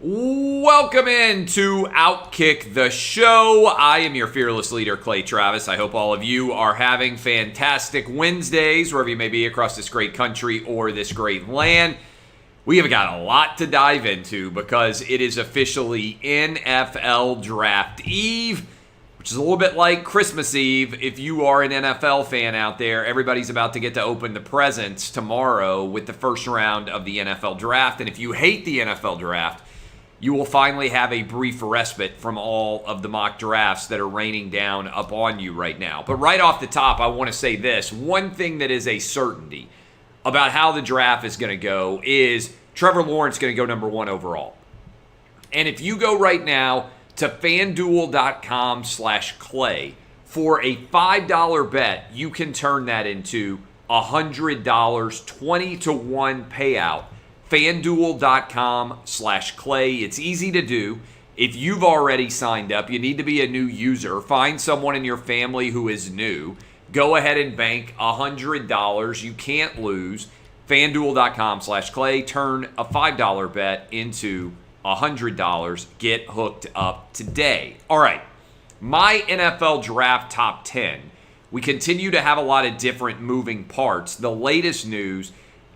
Welcome in to OutKick the Show. I am your fearless leader, Clay Travis. I hope all of you are having fantastic Wednesdays, wherever you may be across this great country or this great land. We have got a lot to dive into because it is officially NFL Draft Eve, which is a little bit like Christmas Eve. If you are an NFL fan out there, everybody's about to get to open the presents tomorrow with the first round of the NFL Draft. And if you hate the NFL Draft, you will finally have a brief respite from all of the mock drafts that are raining down upon you right now. But right off the top, I want to say this. One thing that is a certainty about how the draft is going to go is Trevor Lawrence going to go number 1 overall. And if you go right now to fanduel.com/Clay for a $5 bet, you can turn that into $100, 20-1 payout. FanDuel.com/Clay. It's easy to do. If you've already signed up, you need to be a new user. Find someone in your family who is new. Go ahead and bank $100. You can't lose. FanDuel.com/Clay. Turn a $5 bet into $100. Get hooked up today. All right. My NFL Draft Top 10. We continue to have a lot of different moving parts. The latest news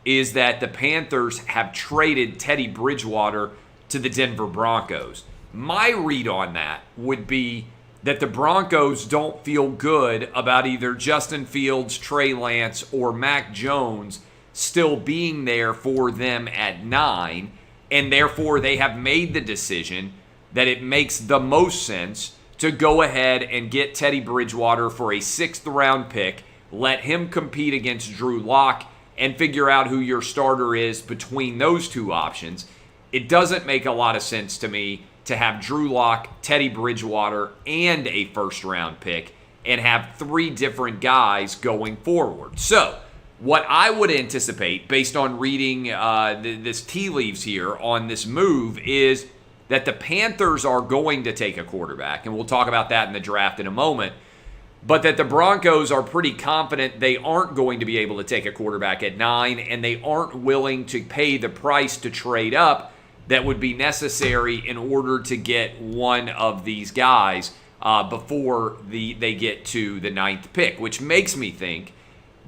is that the Panthers have traded Teddy Bridgewater to the Denver Broncos. My read on that would be that the Broncos don't feel good about either Justin Fields, Trey Lance, or Mac Jones still being there for them at 9, and therefore they have made the decision that it makes the most sense to go ahead and get Teddy Bridgewater for a 6th-round pick, let him compete against Drew Lock, and figure out who your starter is between those two options. It doesn't make a lot of sense to me to have Drew Lock, Teddy Bridgewater, and a first-round pick and have 3 different guys going forward. So, what I would anticipate, based on reading this tea leaves here on this move, is that the Panthers are going to take a quarterback, and we'll talk about that in the draft in a moment, but that the Broncos are pretty confident they aren't going to be able to take a quarterback at 9, and they aren't willing to pay the price to trade up that would be necessary in order to get one of these guys before they get to the 9th pick, which makes me think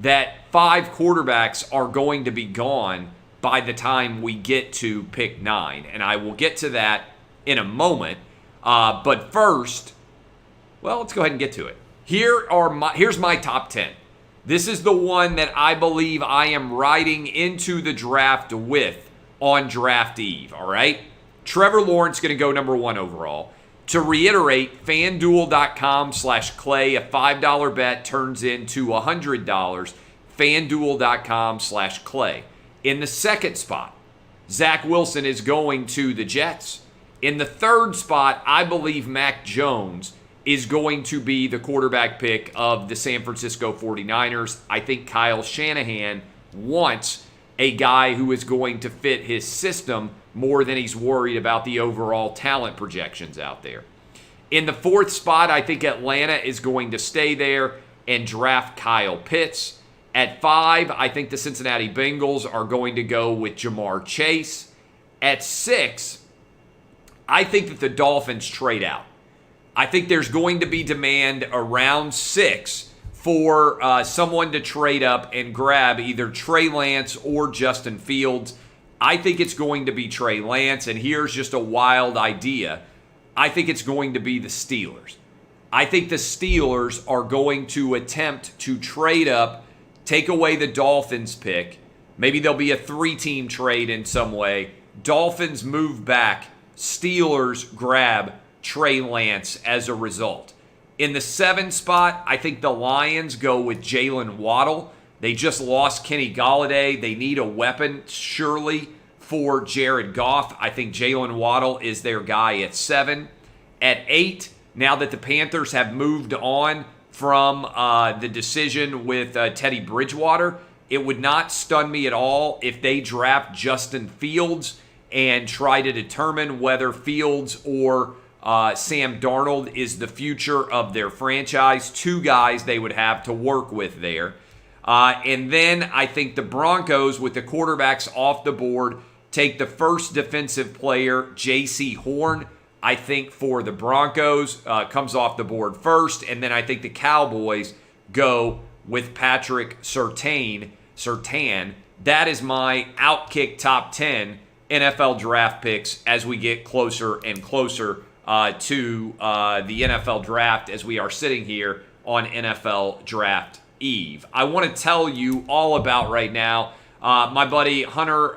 that 5 quarterbacks are going to be gone by the time we get to pick 9, and I will get to that in a moment. But first, well, let's go ahead and get to it. Here's my top 10. This is the one that I believe I am riding into the draft with on draft eve, all right? Trevor Lawrence going to go number 1 overall. To reiterate, FanDuel.com/Clay, a $5 bet turns into $100. FanDuel.com/Clay. In the 2nd spot, Zach Wilson is going to the Jets. In the 3rd spot, I believe Mac Jones is going to be the quarterback pick of the San Francisco 49ers. I think Kyle Shanahan wants a guy who is going to fit his system more than he's worried about the overall talent projections out there. In the 4th spot, I think Atlanta is going to stay there and draft Kyle Pitts. At 5, I think the Cincinnati Bengals are going to go with Jamar Chase. At 6, I think that the Dolphins trade out. I think there's going to be demand around 6 for someone to trade up and grab either Trey Lance or Justin Fields. I think it's going to be Trey Lance, and here's just a wild idea. I think it's going to be the Steelers. I think the Steelers are going to attempt to trade up, take away the Dolphins pick. Maybe there'll be a 3-team trade in some way. Dolphins move back. Steelers grab Trey Lance as a result. In the 7th spot, I think the Lions go with Jalen Waddle. They just lost Kenny Golladay. They need a weapon, surely, for Jared Goff. I think Jalen Waddle is their guy at 7. At 8, now that the Panthers have moved on from the decision with Teddy Bridgewater, it would not stun me at all if they draft Justin Fields and try to determine whether Fields or Sam Darnold is the future of their franchise. 2 guys they would have to work with there. And then I think the Broncos, with the quarterbacks off the board, take the first defensive player, J.C. Horn, I think for the Broncos, comes off the board first. And then I think the Cowboys go with Patrick Surtain. That is my OutKick top 10 NFL draft picks as we get closer and closer to the NFL draft as we are sitting here on NFL Draft Eve. I want to tell you all about right now my buddy Hunter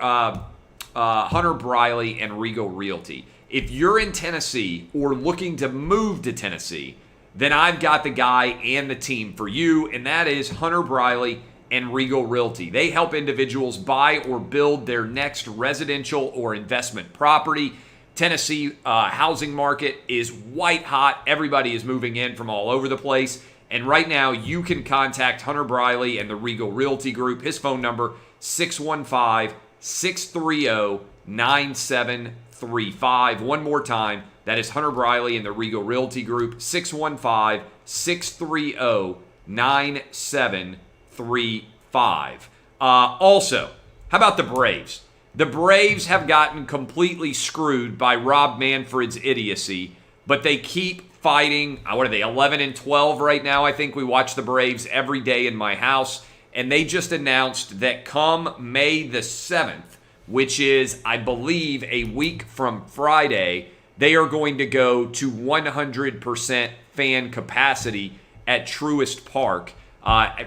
Briley and Regal Realty. If you're in Tennessee or looking to move to Tennessee, then I've got the guy and the team for you, and that is Hunter Briley and Regal Realty. They help individuals buy or build their next residential or investment property. Tennessee housing market is white hot. Everybody is moving in from all over the place. And right now, you can contact Hunter Briley and the Regal Realty Group. His phone number, 615-630-9735. One more time, that is Hunter Briley and the Regal Realty Group, 615-630-9735. Also, how about the Braves? The Braves have gotten completely screwed by Rob Manfred's idiocy, but they keep fighting. What are they, 11-12 right now? I think we watch the Braves every day in my house, and they just announced that come May the 7th, which is, I believe, a week from Friday, they are going to go to 100% fan capacity at Truist Park,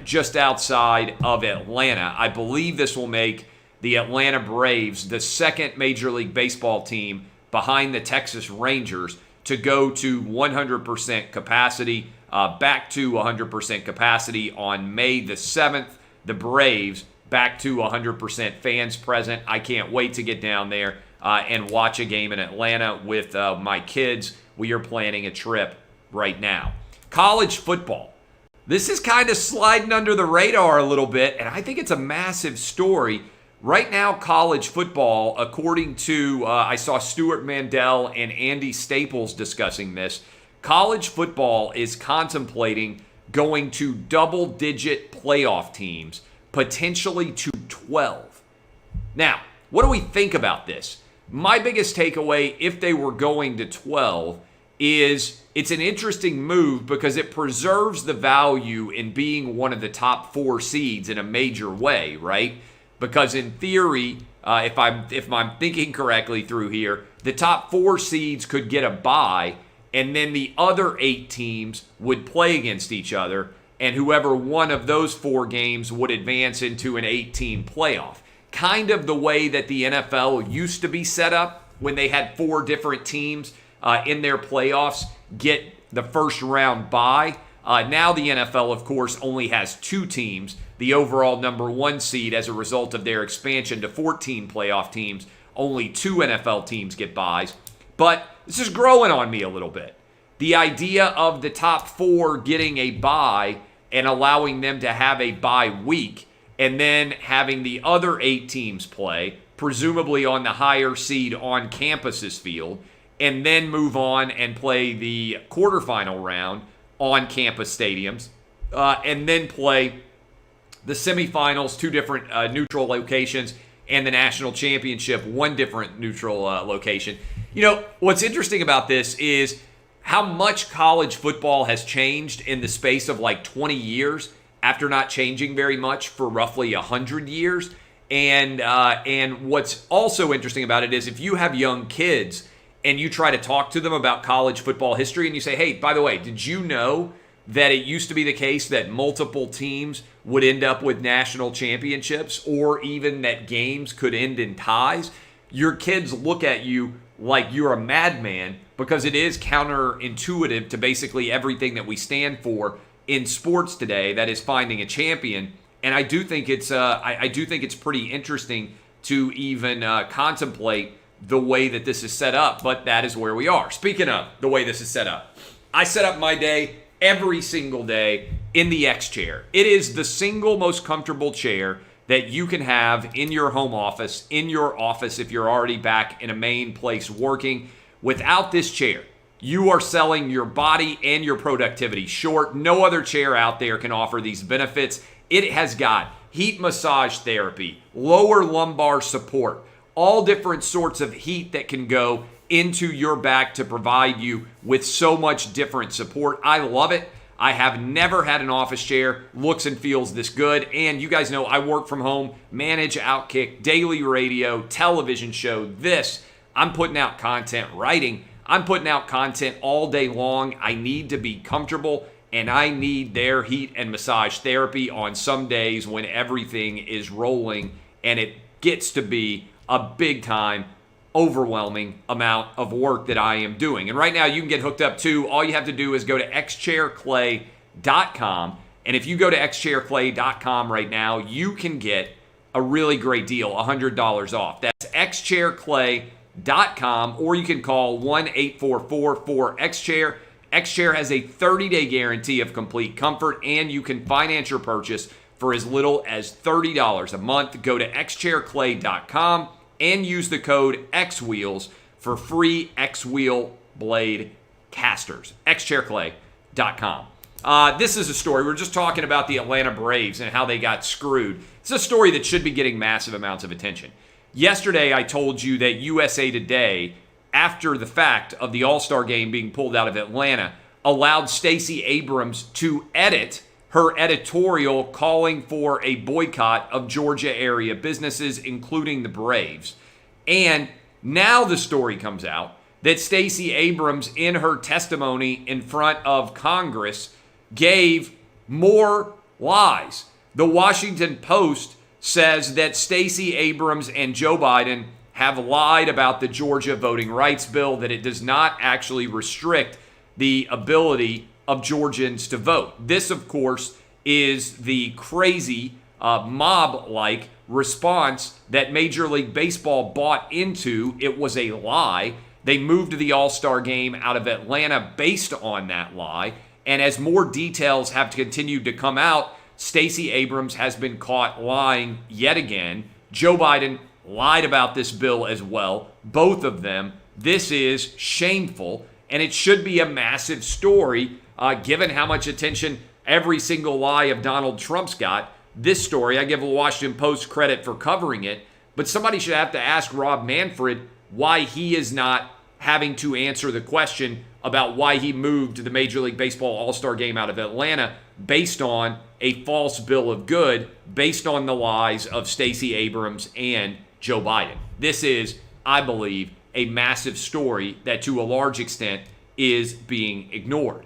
just outside of Atlanta. I believe this will make the Atlanta Braves the second Major League Baseball team behind the Texas Rangers to go to 100% capacity, back to 100% capacity on May the 7th. The Braves back to 100% fans present. I can't wait to get down there and watch a game in Atlanta with my kids. We are planning a trip right now. College football. This is kind of sliding under the radar a little bit, and I think it's a massive story. Right now, college football, according to, I saw Stuart Mandel and Andy Staples discussing this, college football is contemplating going to double-digit playoff teams, potentially to 12. Now, what do we think about this? My biggest takeaway, if they were going to 12, is it's an interesting move because it preserves the value in being one of the top 4 seeds in a major way, right? Because in theory, if I'm thinking correctly through here, the top 4 seeds could get a bye, and then the other 8 teams would play against each other, and whoever won of those 4 games would advance into an 8-team playoff. Kind of the way that the NFL used to be set up when they had 4 different teams in their playoffs get the first round bye. Now the NFL, of course, only has 2 teams. The overall number 1 seed, as a result of their expansion to 14 playoff teams, only 2 NFL teams get byes. But this is growing on me a little bit. The idea of the top 4 getting a bye and allowing them to have a bye week, and then having the other 8 teams play, presumably on the higher seed on campus's field, and then move on and play the quarterfinal round on campus stadiums, and then play the semifinals, 2 different neutral locations, and the national championship, 1 different neutral location. You know, what's interesting about this is how much college football has changed in the space of like 20 years after not changing very much for roughly 100 years. And what's also interesting about it is if you have young kids and you try to talk to them about college football history and you say, hey, by the way, did you know that it used to be the case that multiple teams would end up with national championships, or even that games could end in ties? Your kids look at you like you're a madman, because it is counterintuitive to basically everything that we stand for in sports today, that is finding a champion. And I do think it's pretty interesting to even contemplate the way that this is set up, but that is where we are. Speaking of the way this is set up, I set up my day every single day in the X chair. It is the single most comfortable chair that you can have in your home office, in your office if you're already back in a main place working. Without this chair, you are selling your body and your productivity short. No other chair out there can offer these benefits. It has got heat massage therapy, lower lumbar support, all different sorts of heat that can go into your back to provide you with so much different support. I love it. I have never had an office chair, looks and feels this good. And you guys know I work from home, manage OutKick, daily radio, television show, I'm putting out content, writing. I'm putting out content all day long. I need to be comfortable, and I need their heat and massage therapy on some days when everything is rolling and it gets to be a big time, overwhelming amount of work that I am doing. And right now you can get hooked up too. All you have to do is go to xchairclay.com. And if you go to xchairclay.com right now, you can get a really great deal, $100 off. That's xchairclay.com, or you can call 1-844-4XChair. XChair has a 30-day guarantee of complete comfort, and you can finance your purchase for as little as $30 a month. Go to xchairclay.com and use the code XWheels for free X-Wheel blade casters. xchairclay.com. This is a story. We're just talking about the Atlanta Braves and how they got screwed. It's a story that should be getting massive amounts of attention. Yesterday, I told you that USA Today, after the fact of the All-Star game being pulled out of Atlanta, allowed Stacey Abrams to edit her editorial calling for a boycott of Georgia area businesses, including the Braves. And now the story comes out that Stacey Abrams, in her testimony in front of Congress, gave more lies. The Washington Post says that Stacey Abrams and Joe Biden have lied about the Georgia voting rights bill, that it does not actually restrict the ability of Georgians to vote. This, of course, is the crazy mob-like response that Major League Baseball bought into. It was a lie. They moved the All-Star game out of Atlanta based on that lie. And as more details have continued to come out, Stacey Abrams has been caught lying yet again. Joe Biden lied about this bill as well. Both of them. This is shameful, and it should be a massive story given how much attention every single lie of Donald Trump's got. This story, I give the Washington Post credit for covering it, but somebody should have to ask Rob Manfred why he is not having to answer the question about why he moved the Major League Baseball All-Star game out of Atlanta based on a false bill of good, based on the lies of Stacey Abrams and Joe Biden. This is, I believe, a massive story that to a large extent is being ignored.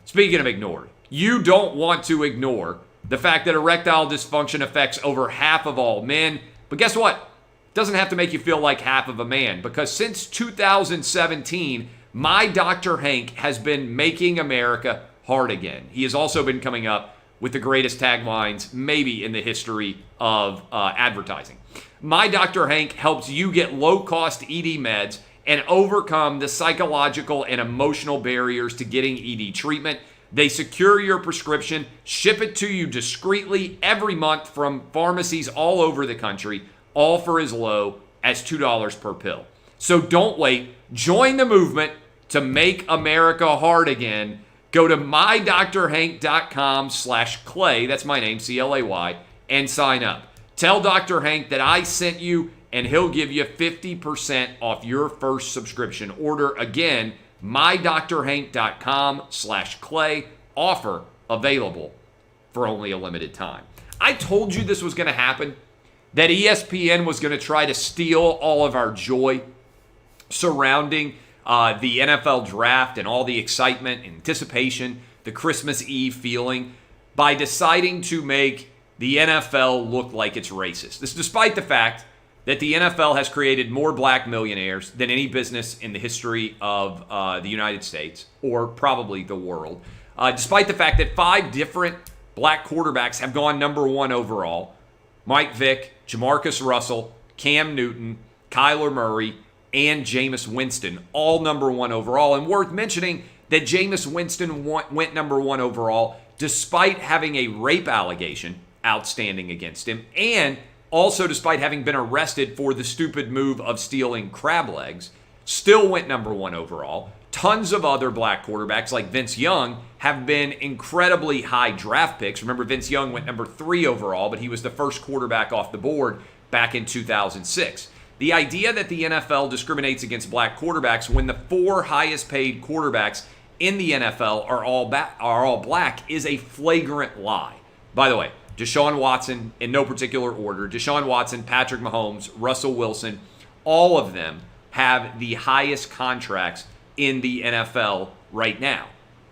Speaking of ignored, you don't want to ignore the fact that erectile dysfunction affects over half of all men. But guess what? It doesn't have to make you feel like half of a man, because since 2017, my Dr. Hank has been making America hard again. He has also been coming up with the greatest taglines maybe in the history of advertising. My Dr. Hank helps you get low-cost ED meds and overcome the psychological and emotional barriers to getting ED treatment. They secure your prescription, ship it to you discreetly every month from pharmacies all over the country, all for as low as $2 per pill. So don't wait. Join the movement to make America hard again. Go to mydrhank.com/clay, that's my name, C-L-A-Y, and sign up. Tell Dr. Hank that I sent you, and he'll give you 50% off your first subscription order. Again, mydrhank.com/clay, offer available for only a limited time. I told you this was going to happen, that ESPN was going to try to steal all of our joy surrounding the NFL draft and all the excitement, anticipation, the Christmas Eve feeling by deciding to make the NFL look like it's racist. This despite the fact that the NFL has created more black millionaires than any business in the history of the United States, or probably the world. Despite the fact that 5 different black quarterbacks have gone number 1 overall: Mike Vick, Jamarcus Russell, Cam Newton, Kyler Murray, and Jameis Winston, all number 1 overall. And worth mentioning that Jameis Winston went number 1 overall despite having a rape allegation outstanding against him, and also despite having been arrested for the stupid move of stealing crab legs, still went number 1 overall. Tons of other black quarterbacks like Vince Young have been incredibly high draft picks. Remember, Vince Young went number 3 overall, but he was the first quarterback off the board back in 2006. The idea that the NFL discriminates against black quarterbacks when the 4 highest paid quarterbacks in the NFL are all black is a flagrant lie. By the way, Deshaun Watson, in no particular order, Deshaun Watson, Patrick Mahomes, Russell Wilson, all of them have the highest contracts in the NFL right now.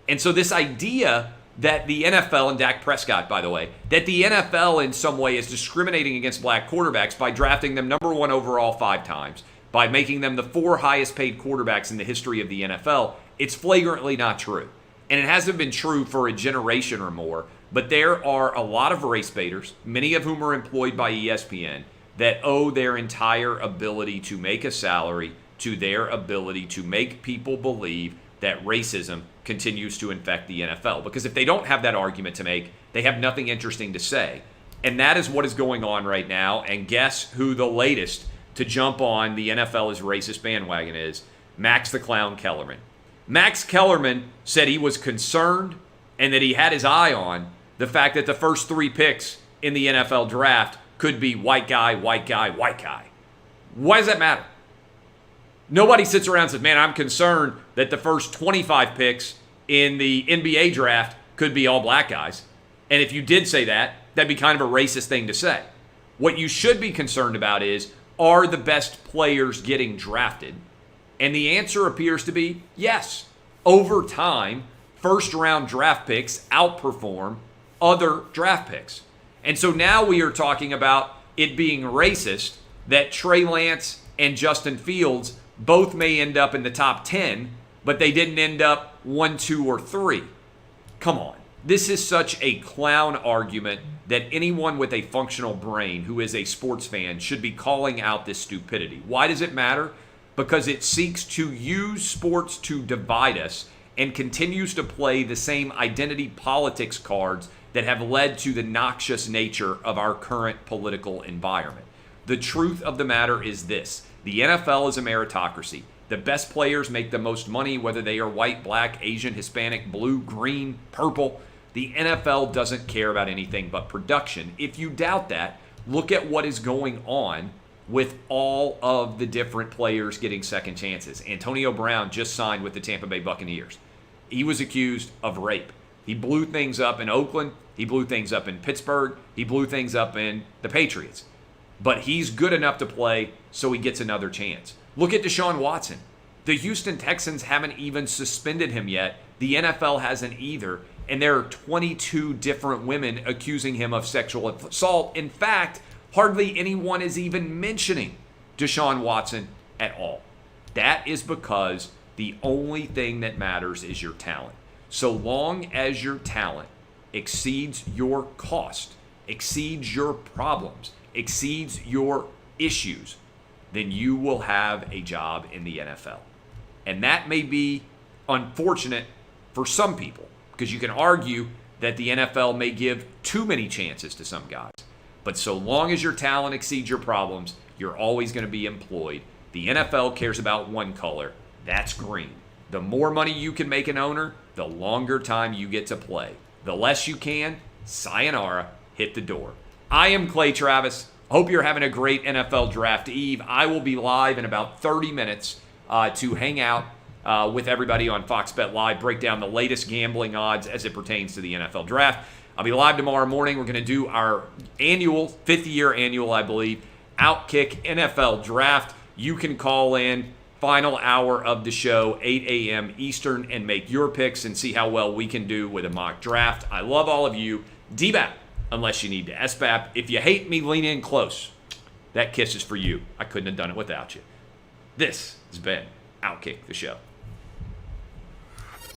And so this idea that the NFL, and Dak Prescott, by the way, that the NFL in some way is discriminating against black quarterbacks by drafting them number 1 overall 5 times, by making them the 4 highest paid quarterbacks in the history of the NFL, it's flagrantly not true. And it hasn't been true for a generation or more, but there are a lot of race baiters, many of whom are employed by ESPN, that owe their entire ability to make a salary to their ability to make people believe that racism continues to infect the NFL. Because if they don't have that argument to make, they have nothing interesting to say. And that is what is going on right now. And guess who the latest to jump on the NFL is racist bandwagon is? Max the Clown Kellerman. Max Kellerman said he was concerned and that he had his eye on the fact that the first 3 picks in the NFL draft could be white guy, white guy, white guy. Why does that matter? Nobody sits around and says, man, I'm concerned that the first 25 picks in the NBA draft could be all black guys. And if you did say that, that'd be kind of a racist thing to say. What you should be concerned about is, are the best players getting drafted? And the answer appears to be yes. Over time, first-round draft picks outperform other draft picks. And so now we are talking about it being racist that Trey Lance and Justin Fields both may end up in the top 10, but they didn't end up 1, 2, or 3. Come on. This is such a clown argument that anyone with a functional brain who is a sports fan should be calling out this stupidity. Why does it matter? Because it seeks to use sports to divide us and continues to play the same identity politics cards that have led to the noxious nature of our current political environment. The truth of the matter is this. The NFL is a meritocracy. The best players make the most money, whether they are white, black, Asian, Hispanic, blue, green, purple. The NFL doesn't care about anything but production. If you doubt that, look at what is going on with all of the different players getting second chances. Antonio Brown just signed with the Tampa Bay Buccaneers. He was accused of rape. He blew things up in Oakland. He blew things up in Pittsburgh. He blew things up in the Patriots. But he's good enough to play, so he gets another chance. Look at Deshaun Watson. The Houston Texans haven't even suspended him yet. The NFL hasn't either. And there are 22 different women accusing him of sexual assault. In fact, hardly anyone is even mentioning Deshaun Watson at all. That is because the only thing that matters is your talent. So long as your talent exceeds your cost, exceeds your problems, exceeds your issues, then you will have a job in the NFL. And that may be unfortunate for some people, because you can argue that the NFL may give too many chances to some guys. But so long as your talent exceeds your problems, you're always going to be employed. The NFL cares about one color. That's green. The more money you can make an owner, the longer time you get to play. The less you can, sayonara, hit the door. I am Clay Travis. Hope you're having a great NFL Draft Eve. I will be live in about 30 minutes to hang out with everybody on Fox Bet Live, break down the latest gambling odds as it pertains to the NFL Draft. I'll be live tomorrow morning. We're going to do our annual, 50-year annual, I believe, OutKick NFL Draft. You can call in, final hour of the show, 8 a.m. Eastern, and make your picks and see how well we can do with a mock draft. I love all of you. DBAP, unless you need to SBAP. If you hate me, lean in close. That kiss is for you. I couldn't have done it without you. This has been OutKick the Show.